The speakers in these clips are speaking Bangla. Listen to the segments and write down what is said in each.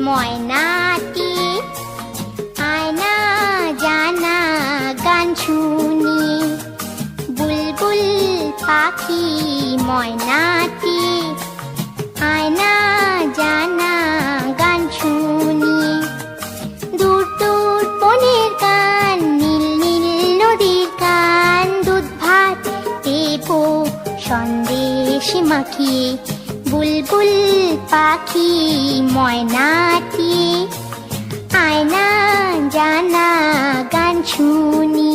ময়নাটি আয়না জানা গান শুনি বুলবুল পাখি ময়নাটি আয়না জানা গান শুনি দূর দূর বনের গান নীল নীল নদীর গান দুধ ভাত দেবো সন্দেশ মাখিয়ে বুলবুল পাখি ময়নাটি আয়না জানা গান শুনি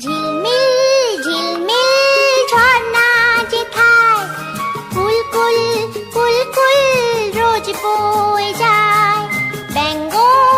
ঝিলমিল ঝিলমিল ঝর্ণা যেথায় কুলকুল কুলকুল রোজ বয়ে যায় বেঙ্গল